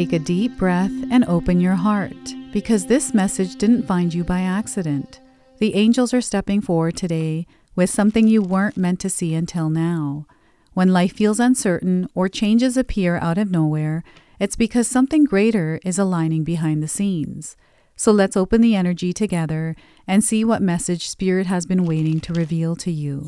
take a deep breath and open your heart, because this message didn't find you by accident. The angels are stepping forward today with something you weren't meant to see until now. When life feels uncertain or changes appear out of nowhere, it's because something greater is aligning behind the scenes. So let's open the energy together and see what message Spirit has been waiting to reveal to you.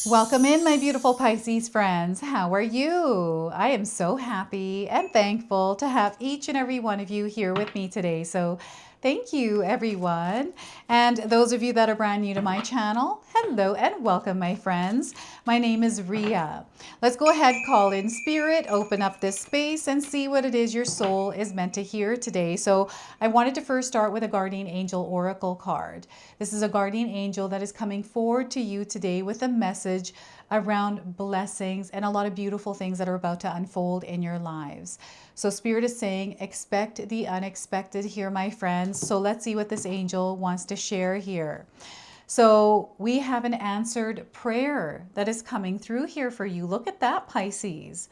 Welcome in, my beautiful Pisces friends. How are you? I am so happy and thankful to have each and every one of you here with me today. So thank you, everyone. And those of you that are brand new to my channel, hello and welcome, my friends. My name is Ria. Let's go ahead, call in Spirit, open up this space and see what it is your soul is meant to hear today. So I wanted to first start with a Guardian Angel Oracle card. This is a Guardian Angel that is coming forward to you today with a message around blessings and a lot of beautiful things that are about to unfold in your lives. So Spirit is saying, expect the unexpected here, my friends. So let's see what this angel wants to share here. So we have an answered prayer that is coming through here for you. Look at that, Pisces.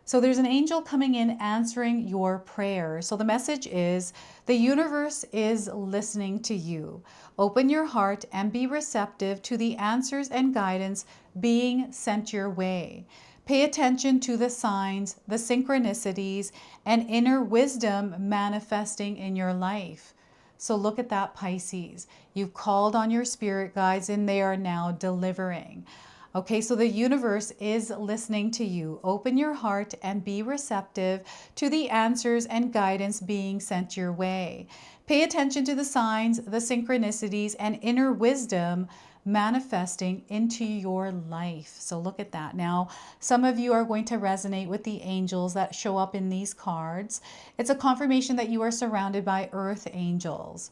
So there's an angel coming in answering your prayer. So the message is, the universe is listening to you. Open your heart and be receptive to the answers and guidance being sent your way. Pay attention to the signs, the synchronicities, and inner wisdom manifesting in your life. So look at that, Pisces. You've called on your spirit guides and they are now delivering. Okay, so the universe is listening to you. Open your heart and be receptive to the answers and guidance being sent your way. Pay attention to the signs, the synchronicities, and inner wisdom manifesting into your life. So look at that. Now, some of you are going to resonate with the angels that show up in these cards. It's a confirmation that you are surrounded by earth angels.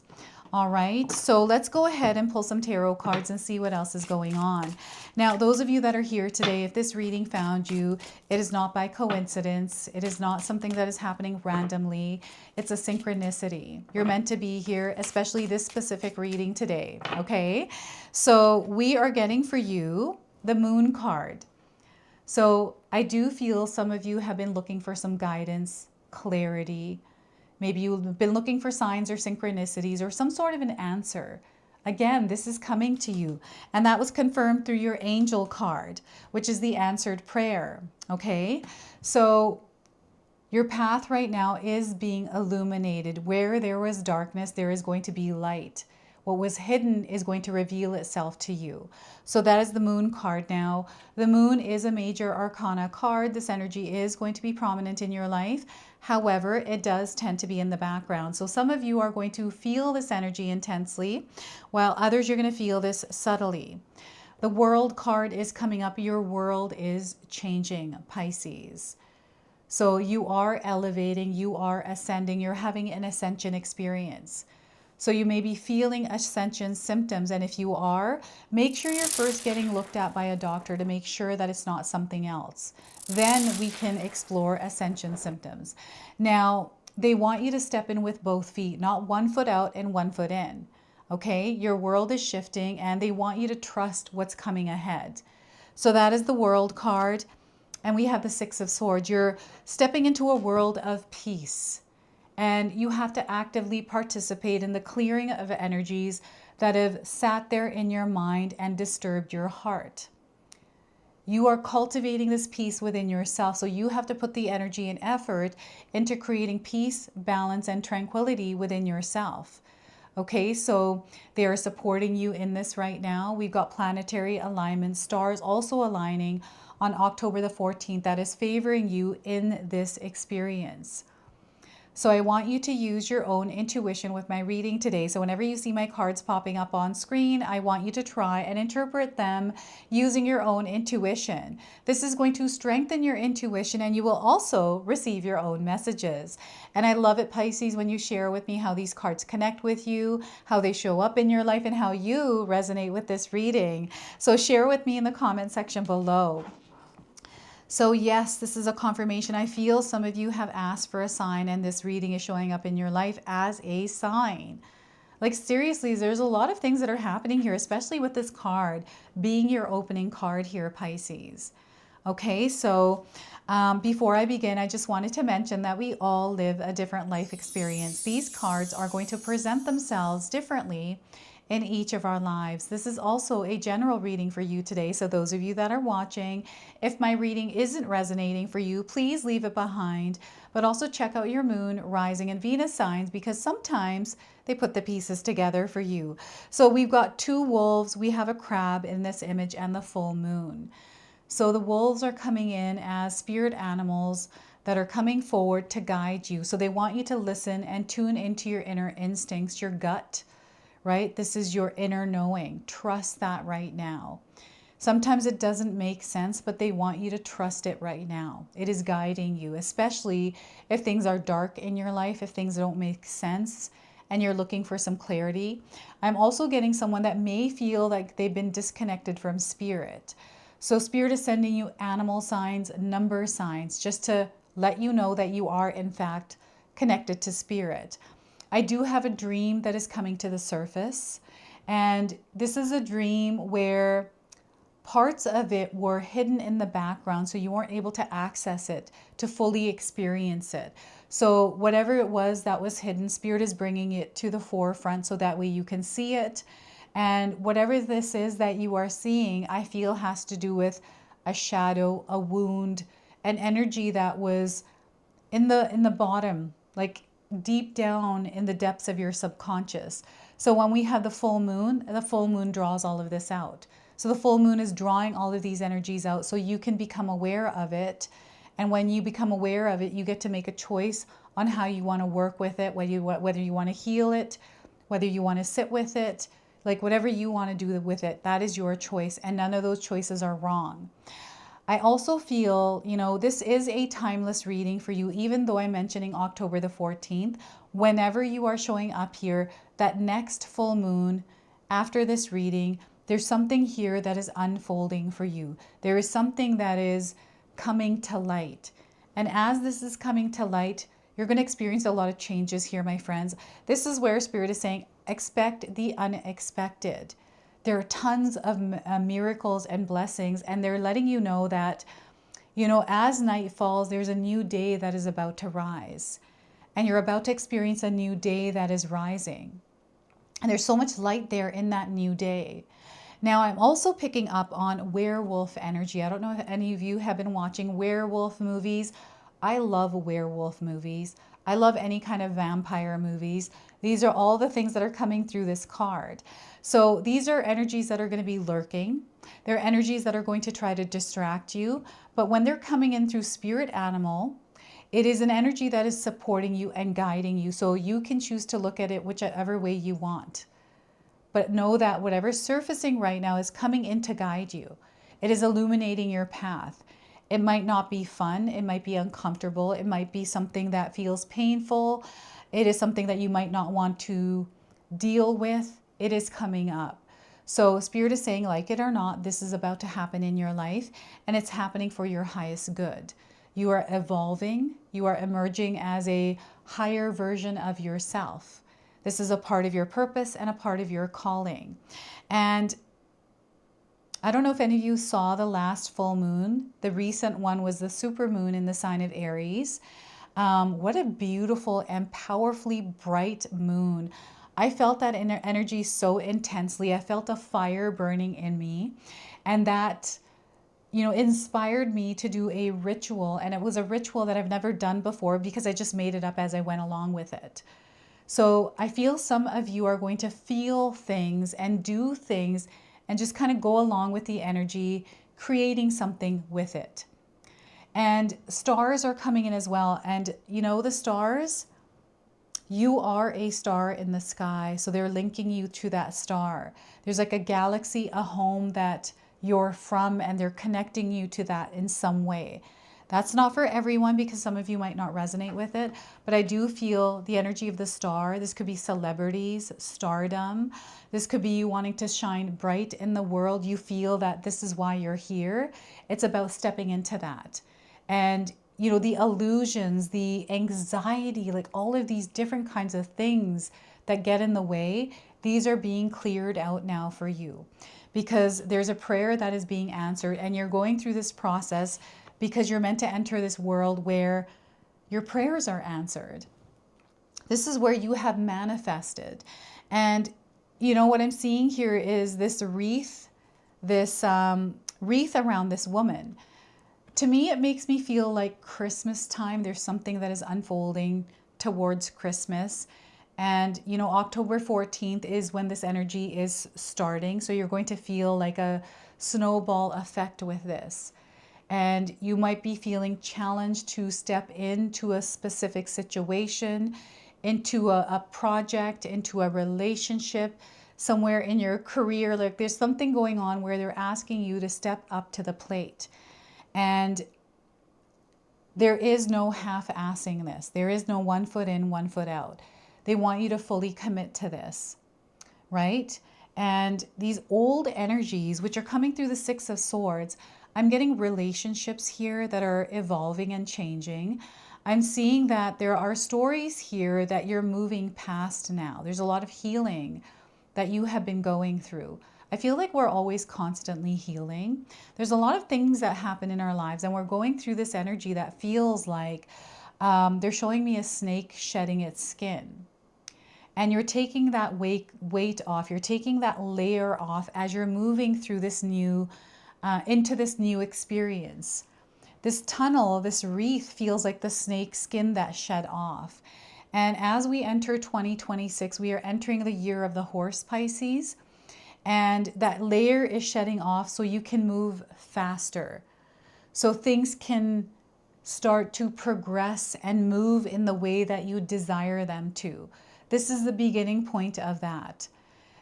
All right, so let's go ahead and pull some tarot cards and see what else is going on. Now, those of you that are here today, if this reading found you, it is not by coincidence. It is not something that is happening randomly. It's a synchronicity. You're meant to be here, especially this specific reading today, okay? So we are getting for you the Moon card. So I do feel some of you have been looking for some guidance, clarity. Maybe you've been looking for signs or synchronicities or some sort of an answer. Again, this is coming to you. And that was confirmed through your angel card, which is the answered prayer. Okay? So your path right now is being illuminated. Where there was darkness, there is going to be light. What was hidden is going to reveal itself to you. So that is the Moon card now. The Moon is a major arcana card. This energy is going to be prominent in your life. However, it does tend to be in the background. So some of you are going to feel this energy intensely, while others you're going to feel this subtly. The World card is coming up. Your world is changing, Pisces. So you are elevating, you are ascending, you're having an ascension experience. So you may be feeling ascension symptoms, and if you are, make sure you're first getting looked at by a doctor to make sure that it's not something else. Then we can explore ascension symptoms. Now, they want you to step in with both feet, not 1 foot out and 1 foot in. Okay, your world is shifting and they want you to trust what's coming ahead. So that is the World card. And we have the Six of Swords. You're stepping into a world of peace. And you have to actively participate in the clearing of energies that have sat there in your mind and disturbed your heart. You are cultivating this peace within yourself, so you have to put the energy and effort into creating peace, balance, and tranquility within yourself. Okay, so they are supporting you in this right now. We've got planetary alignment, stars also aligning on October the 14th that is favoring you in this experience. So I want you to use your own intuition with my reading today. So whenever you see my cards popping up on screen, I want you to try and interpret them using your own intuition. This is going to strengthen your intuition and you will also receive your own messages. And I love it, Pisces, when you share with me how these cards connect with you, how they show up in your life, and how you resonate with this reading. So share with me in the comment section below. So yes, this is a confirmation. I feel some of you have asked for a sign and this reading is showing up in your life as a sign. Like seriously, there's a lot of things that are happening here, especially with this card being your opening card here, Pisces. Okay, so before I begin, I just wanted to mention that we all live a different life experience. These cards are going to present themselves differently in each of our lives. This is also a general reading for you today. So those of you that are watching, if my reading isn't resonating for you, please leave it behind. But also check out your moon, rising, and Venus signs, because sometimes they put the pieces together for you. So we've got two wolves, we have a crab in this image, and the full moon. So the wolves are coming in as spirit animals that are coming forward to guide you. So they want you to listen and tune into your inner instincts, your gut, right? This is your inner knowing. Trust that right now. Sometimes it doesn't make sense, but they want you to trust it right now. It is guiding you, especially if things are dark in your life, if things don't make sense and you're looking for some clarity. I'm also getting someone that may feel like they've been disconnected from spirit. So spirit is sending you animal signs, number signs, just to let you know that you are in fact connected to spirit. I do have a dream that is coming to the surface, and this is a dream where parts of it were hidden in the background, so you weren't able to access it, to fully experience it. So whatever it was that was hidden, spirit is bringing it to the forefront so that way you can see it. And whatever this is that you are seeing, I feel has to do with a shadow, a wound, an energy that was in the bottom, like deep down in the depths of your subconscious. So when we have the full moon draws all of this out. So the full moon is drawing all of these energies out so you can become aware of it. And when you become aware of it, you get to make a choice on how you want to work with it, whether you want to heal it, whether you want to sit with it, like whatever you want to do with it, that is your choice. And none of those choices are wrong. I also feel, this is a timeless reading for you, even though I'm mentioning October the 14th. Whenever you are showing up here, that next full moon after this reading, there's something here that is unfolding for you. There is something that is coming to light. And as this is coming to light, you're going to experience a lot of changes here, my friends. This is where Spirit is saying, expect the unexpected. There are tons of miracles and blessings, and they're letting you know that, as night falls, there's a new day that is about to rise. And you're about to experience a new day that is rising. And there's so much light there in that new day. Now, I'm also picking up on werewolf energy. I don't know if any of you have been watching werewolf movies. I love werewolf movies. I love any kind of vampire movies. These are all the things that are coming through this card. So these are energies that are going to be lurking. They're energies that are going to try to distract you. But when they're coming in through spirit animal, it is an energy that is supporting you and guiding you. So you can choose to look at it whichever way you want. But know that whatever's surfacing right now is coming in to guide you. It is illuminating your path. It might not be fun. It might be uncomfortable. It might be something that feels painful. It is something that you might not want to deal with. It is coming up. So Spirit is saying, like it or not, this is about to happen in your life, and it's happening for your highest good. You are evolving. You are emerging as a higher version of yourself. This is a part of your purpose and a part of your calling. And I don't know if any of you saw the last full moon. The recent one was the super moon in the sign of Aries. What a beautiful and powerfully bright moon. I felt that energy so intensely. I felt a fire burning in me, and that inspired me to do a ritual. And it was a ritual that I've never done before because I just made it up as I went along with it. So I feel some of you are going to feel things and do things and just kind of go along with the energy, creating something with it. And stars are coming in as well. And the stars, you are a star in the sky. So they're linking you to that star. There's like a galaxy, a home that you're from, and they're connecting you to that in some way. That's not for everyone because some of you might not resonate with it, but I do feel the energy of the star. This could be celebrities, stardom. This could be you wanting to shine bright in the world. You feel that this is why you're here. It's about stepping into that. And, the illusions, the anxiety, like all of these different kinds of things that get in the way, these are being cleared out now for you, because there's a prayer that is being answered, and you're going through this process because you're meant to enter this world where your prayers are answered. This is where you have manifested. And you know what I'm seeing here is this wreath, this wreath around this woman. To me, it makes me feel like Christmas time. There's something that is unfolding towards Christmas. And, you know, October 14th is when this energy is starting. So you're going to feel like a snowball effect with this. And you might be feeling challenged to step into a specific situation, into a project, into a relationship, somewhere in your career. Like there's something going on where they're asking you to step up to the plate. And there is no half-assing this. There is no 1 foot in, 1 foot out. They want you to fully commit to this, right? And these old energies, which are coming through the Six of Swords, I'm getting relationships here that are evolving and changing. I'm seeing that there are stories here that you're moving past now. There's a lot of healing that you have been going through. I feel like we're always constantly healing. There's a lot of things that happen in our lives, and we're going through this energy that feels like they're showing me a snake shedding its skin. And you're taking that weight off. You're taking that layer off as you're moving through this new, into this new experience. This tunnel, this wreath feels like the snake skin that shed off. And as we enter 2026, we are entering the year of the horse, Pisces. And that layer is shedding off so you can move faster. So things can start to progress and move in the way that you desire them to. This is the beginning point of that.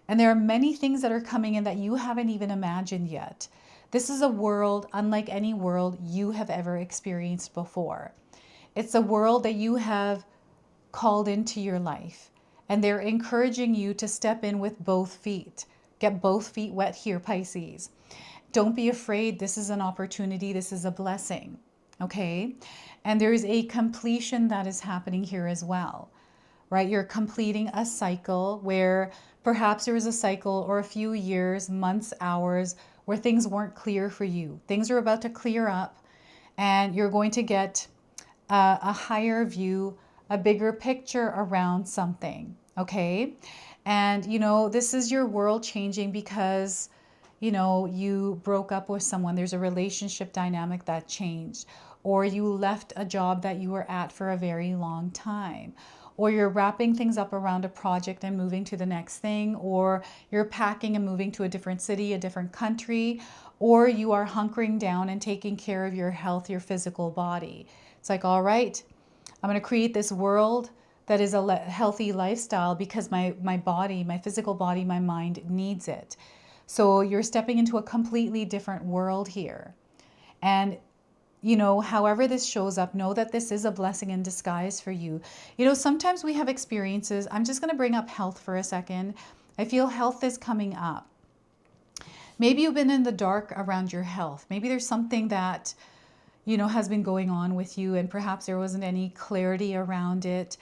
And there are many things that are coming in that you haven't even imagined yet. This is a world unlike any world you have ever experienced before. It's a world that you have called into your life. And they're encouraging you to step in with both feet. Get both feet wet here, Pisces. Don't be afraid. This is an opportunity. This is a blessing. Okay? And there is a completion that is happening here as well, right? You're completing a cycle where perhaps there was a cycle or a few years, months, hours where things weren't clear for you. Things are about to clear up, and you're going to get a higher view, a bigger picture around something. Okay? And, you know, this is your world changing because, you know, you broke up with someone. There's a relationship dynamic that changed. Or you left a job that you were at for a very long time. Or you're wrapping things up around a project and moving to the next thing. Or you're packing and moving to a different city, a different country. Or you are hunkering down and taking care of your health, your physical body. It's like, all right, I'm going to create this world that is a healthy lifestyle because my body, my physical body, my mind needs it. So you're stepping into a completely different world here. And, you know, however this shows up, know that this is a blessing in disguise for you. You know, sometimes we have experiences. I'm just going to bring up health for a second. I feel health is coming up. Maybe you've been in the dark around your health. Maybe there's something that, you know, has been going on with you, and perhaps there wasn't any clarity around it.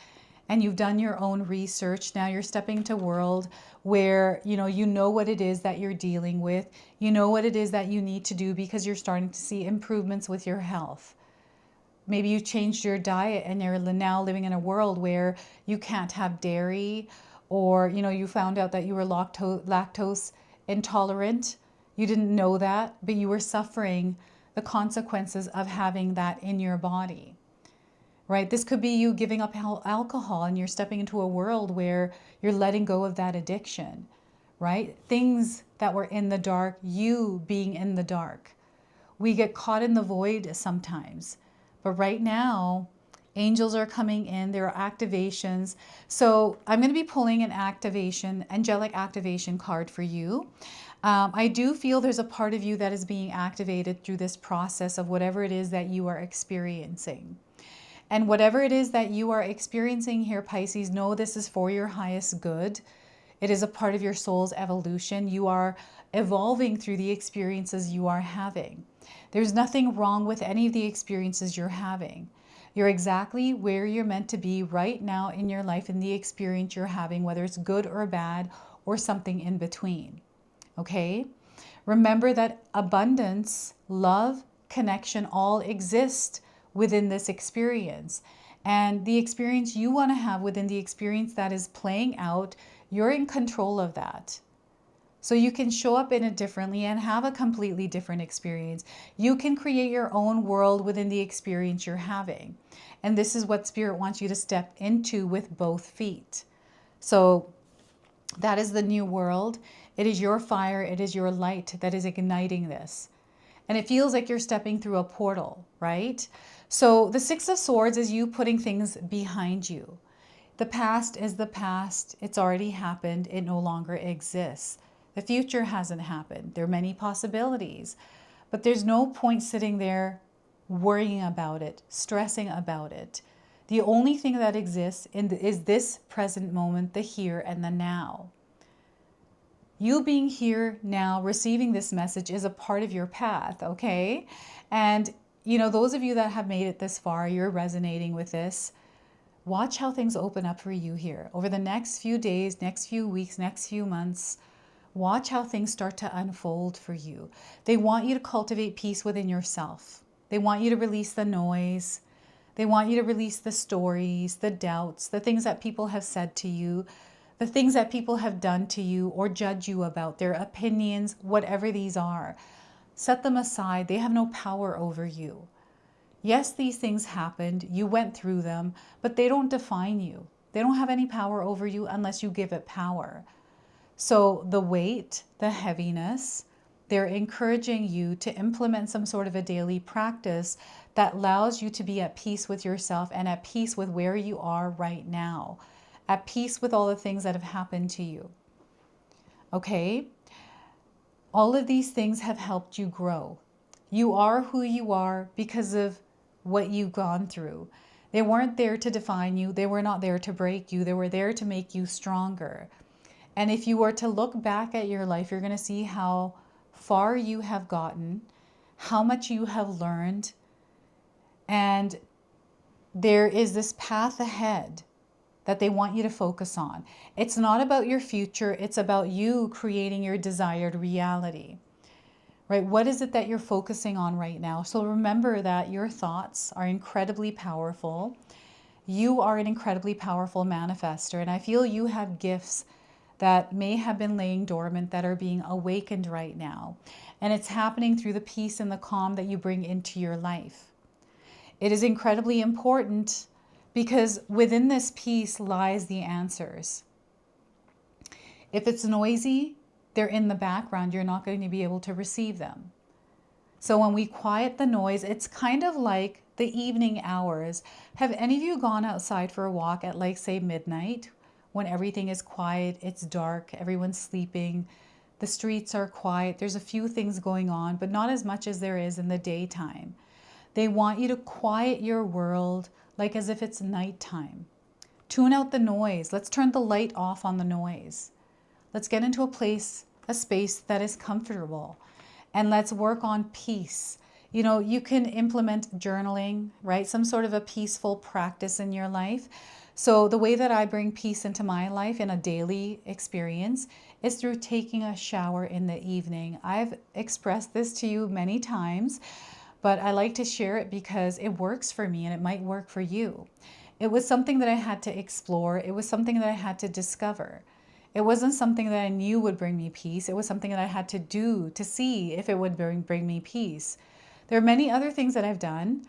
And you've done your own research. Now you're stepping into a world where, you know what it is that you're dealing with. You know what it is that you need to do because you're starting to see improvements with your health. Maybe you changed your diet and you're now living in a world where you can't have dairy, or, you know, you found out that you were lactose intolerant. You didn't know that, but you were suffering the consequences of having that in your body. Right? This could be you giving up alcohol and you're stepping into a world where you're letting go of that addiction, right? Things that were in the dark, you being in the dark. We get caught in the void sometimes. But right now, angels are coming in, there are activations. So I'm going to be pulling an angelic activation card for you. I do feel there's a part of you that is being activated through this process of whatever it is that you are experiencing. And whatever it is that you are experiencing here, Pisces, know this is for your highest good. It is a part of your soul's evolution. You are evolving through the experiences you are having. There's nothing wrong with any of the experiences you're having. You're exactly where you're meant to be right now in your life, in the experience you're having, whether it's good or bad, or something in between. Okay? Remember that abundance, love, connection all exist within this experience. And the experience you want to have within the experience that is playing out, you're in control of that. So you can show up in it differently and have a completely different experience. You can create your own world within the experience you're having. And this is what Spirit wants you to step into with both feet. So that is the new world. It is your fire. It is your light that is igniting this. And it feels like you're stepping through a portal, right? So the Six of Swords is you putting things behind you. The past is the past. It's already happened. It no longer exists. The future hasn't happened. There are many possibilities, but there's no point sitting there worrying about it, stressing about it. The only thing that exists is this present moment, the here and the now. You being here now, receiving this message is a part of your path, okay? And, those of you that have made it this far, you're resonating with this. Watch how things open up for you here. Over the next few days, next few weeks, next few months, watch how things start to unfold for you. They want you to cultivate peace within yourself. They want you to release the noise. They want you to release the stories, the doubts, the things that people have said to you, the things that people have done to you or judge you about, their opinions, whatever these are. Set them aside. They have no power over you. Yes, these things happened. You went through them, but they don't define you. They don't have any power over you unless you give it power. So the weight, the heaviness, they're encouraging you to implement some sort of a daily practice that allows you to be at peace with yourself and at peace with where you are right now, at peace with all the things that have happened to you. Okay? All of these things have helped you grow. You are who you are because of what you've gone through. They weren't there to define you. They were not there to break you. They were there to make you stronger. And if you were to look back at your life, you're going to see how far you have gotten, how much you have learned, and there is this path ahead that they want you to focus on. It's not about your future. It's about you creating your desired reality, right? What is it that you're focusing on right now? So remember that your thoughts are incredibly powerful. You are an incredibly powerful manifester, and I feel you have gifts that may have been laying dormant that are being awakened right now. And it's happening through the peace and the calm that you bring into your life. It is incredibly important because within this peace lies the answers. If it's noisy, they're in the background. You're not going to be able to receive them. So when we quiet the noise, it's kind of like the evening hours. Have any of you gone outside for a walk at, like, say, midnight? When everything is quiet, it's dark, everyone's sleeping, the streets are quiet, there's a few things going on, but not as much as there is in the daytime. They want you to quiet your world like as if it's nighttime. Tune out the noise. Let's turn the light off on the noise. Let's get into a space that is comfortable, and let's work on peace. You can implement journaling, right? Some sort of a peaceful practice in your life. So the way that I bring peace into my life in a daily experience is through taking a shower in the evening. I've expressed this to you many times, but I like to share it because it works for me and it might work for you. It was something that I had to explore. It was something that I had to discover. It wasn't something that I knew would bring me peace. It was something that I had to do to see if it would bring me peace. There are many other things that I've done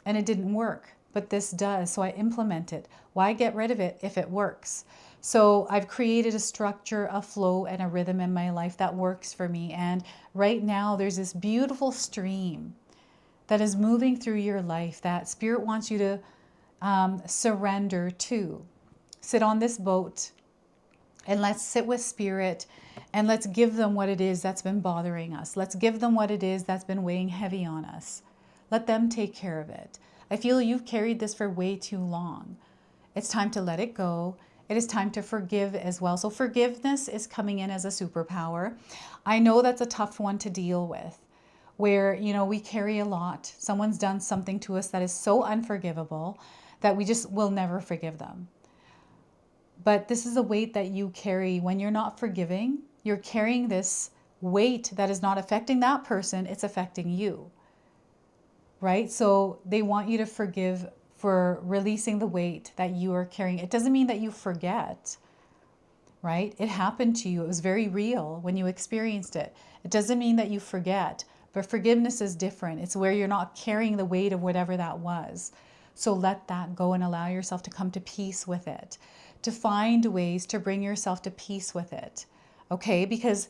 and it didn't work, but this does. So I implement it. Why get rid of it if it works? So I've created a structure, a flow, and a rhythm in my life that works for me. And right now there's this beautiful stream that is moving through your life that Spirit wants you to surrender to. Sit on this boat and let's sit with Spirit and let's give them what it is that's been bothering us. Let's give them what it is that's been weighing heavy on us. Let them take care of it. I feel you've carried this for way too long. It's time to let it go. It is time to forgive as well. So forgiveness is coming in as a superpower. I know that's a tough one to deal with, where, we carry a lot. Someone's done something to us that is so unforgivable that we just will never forgive them. But this is a weight that you carry when you're not forgiving. You're carrying this weight that is not affecting that person, it's affecting you, right? So they want you to forgive for releasing the weight that you are carrying. It doesn't mean that you forget, right? It happened to you. It was very real when you experienced it. It doesn't mean that you forget, but forgiveness is different. It's where you're not carrying the weight of whatever that was. So let that go and allow yourself to come to peace with it, to find ways to bring yourself to peace with it. Okay? Because,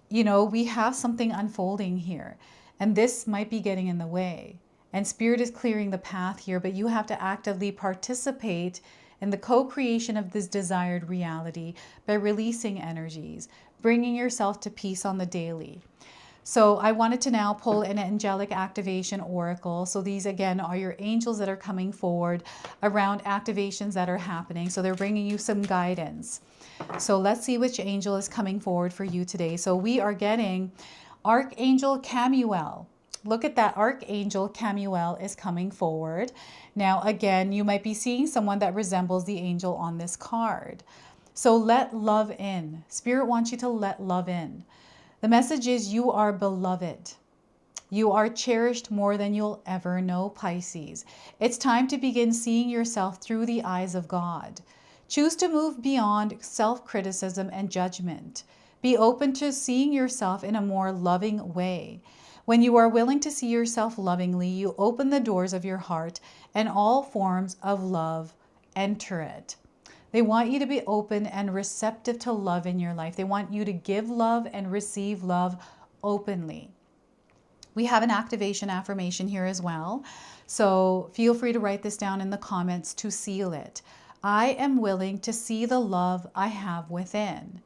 you know, we have something unfolding here, and this might be getting in the way. And Spirit is clearing the path here, but you have to actively participate in the co-creation of this desired reality by releasing energies, bringing yourself to peace on the daily. So I wanted to now pull an angelic activation oracle. So these again are your angels that are coming forward around activations that are happening. So they're bringing you some guidance. So let's see which angel is coming forward for you today. So we are getting Archangel Camuel. Look at that, Archangel Camuel is coming forward. Now again, you might be seeing someone that resembles the angel on this card. So let love in. Spirit wants you to let love in. The message is you are beloved. You are cherished more than you'll ever know, Pisces. It's time to begin seeing yourself through the eyes of God. Choose to move beyond self-criticism and judgment. Be open to seeing yourself in a more loving way. When you are willing to see yourself lovingly, you open the doors of your heart and all forms of love enter it. They want you to be open and receptive to love in your life. They want you to give love and receive love openly. We have an activation affirmation here as well. So feel free to write this down in the comments to seal it. I am willing to see the love I have within.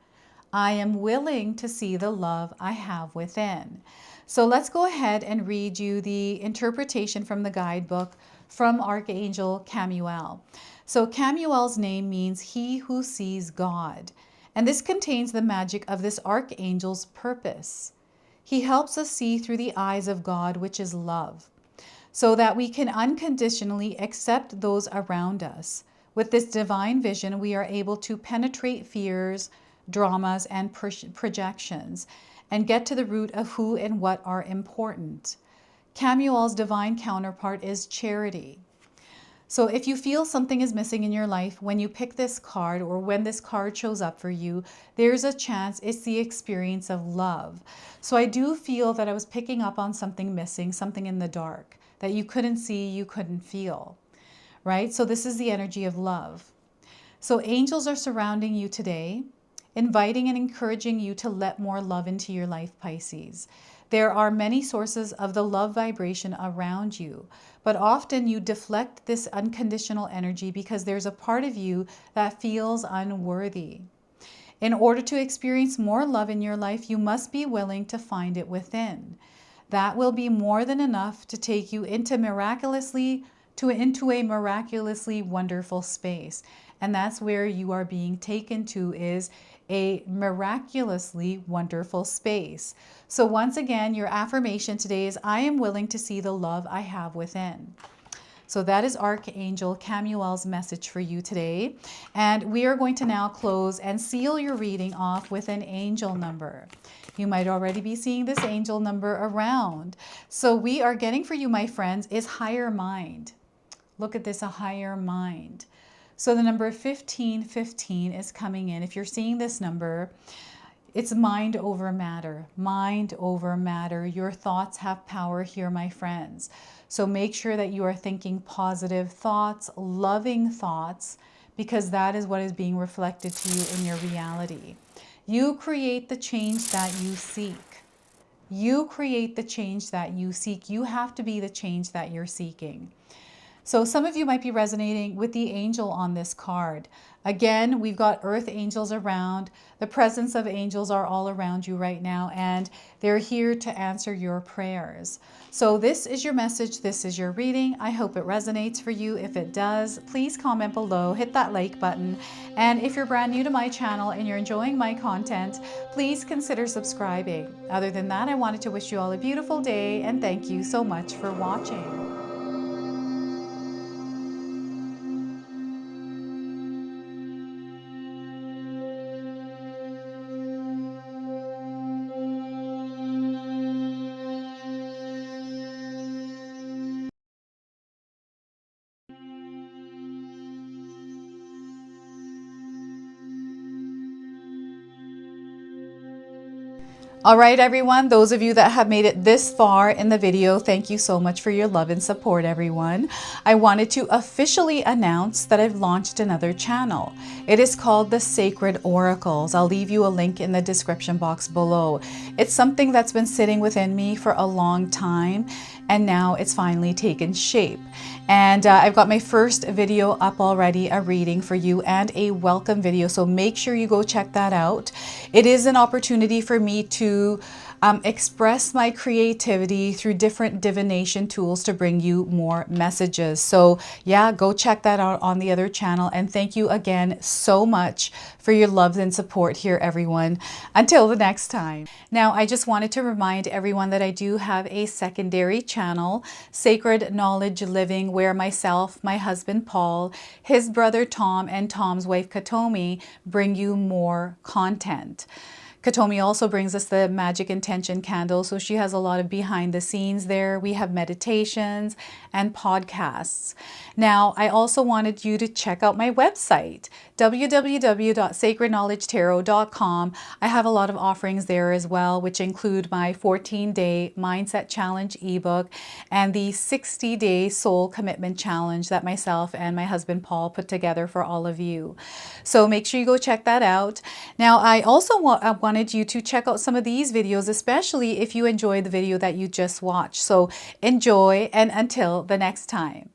I am willing to see the love I have within. So let's go ahead and read you the interpretation from the guidebook from Archangel Camuel. So Camuel's name means he who sees God, and this contains the magic of this archangel's purpose. He helps us see through the eyes of God, which is love, so that we can unconditionally accept those around us. With this divine vision, we are able to penetrate fears, dramas, and projections, and get to the root of who and what are important. Camuel's divine counterpart is charity. So if you feel something is missing in your life when you pick this card or when this card shows up for you, there's a chance it's the experience of love. So I do feel that I was picking up on something missing, something in the dark that you couldn't see, you couldn't feel, right? So this is the energy of love. So angels are surrounding you today, inviting and encouraging you to let more love into your life, Pisces. There are many sources of the love vibration around you, but often you deflect this unconditional energy because there's a part of you that feels unworthy. In order to experience more love in your life, you must be willing to find it within. That will be more than enough to take you into a miraculously wonderful space. And that's where you are being taken to, is a miraculously wonderful space. So once again, your affirmation today is, I am willing to see the love I have within. So that is Archangel Camuel's message for you today. And we are going to now close and seal your reading off with an angel number. You might already be seeing this angel number around. So we are getting for you, my friends, is higher mind. Look at this, a higher mind. So the number 1515 is coming in. If you're seeing this number, it's mind over matter. Mind over matter. Your thoughts have power here, my friends. So make sure that you are thinking positive thoughts, loving thoughts, because that is what is being reflected to you in your reality. You create the change that you seek. You create the change that you seek. You have to be the change that you're seeking. So some of you might be resonating with the angel on this card. Again, we've got earth angels around. The presence of angels are all around you right now, and they're here to answer your prayers. So this is your message. This is your reading. I hope it resonates for you. If it does, please comment below, hit that like button. And if you're brand new to my channel and you're enjoying my content, please consider subscribing. Other than that, I wanted to wish you all a beautiful day, and thank you so much for watching. All right, everyone, those of you that have made it this far in the video, thank you so much for your love and support, everyone. I wanted to officially announce that I've launched another channel. It is called The Sacred Oracles. I'll leave you a link in the description box below. It's something that's been sitting within me for a long time, and now it's finally taken shape. And I've got my first video up already, a reading for you and a welcome video. So make sure you go check that out. It is an opportunity for me to express my creativity through different divination tools to bring you more messages. So yeah, go check that out on the other channel. And thank you again so much for your love and support here, everyone. Until the next time. Now, I just wanted to remind everyone that I do have a secondary channel, Sacred Knowledge Living, where myself, my husband Paul, his brother Tom, and Tom's wife Katomi bring you more content. Katomi also brings us the Magic Intention candle, so she has a lot of behind the scenes there. We have meditations and podcasts. Now, I also wanted you to check out my website, www.sacredknowledgetarot.com. I have a lot of offerings there as well, which include my 14-day Mindset Challenge ebook and the 60-day Soul Commitment Challenge that myself and my husband Paul put together for all of you. So make sure you go check that out. Now, I also wanted you to check out some of these videos, especially if you enjoyed the video that you just watched. So enjoy, and until the next time.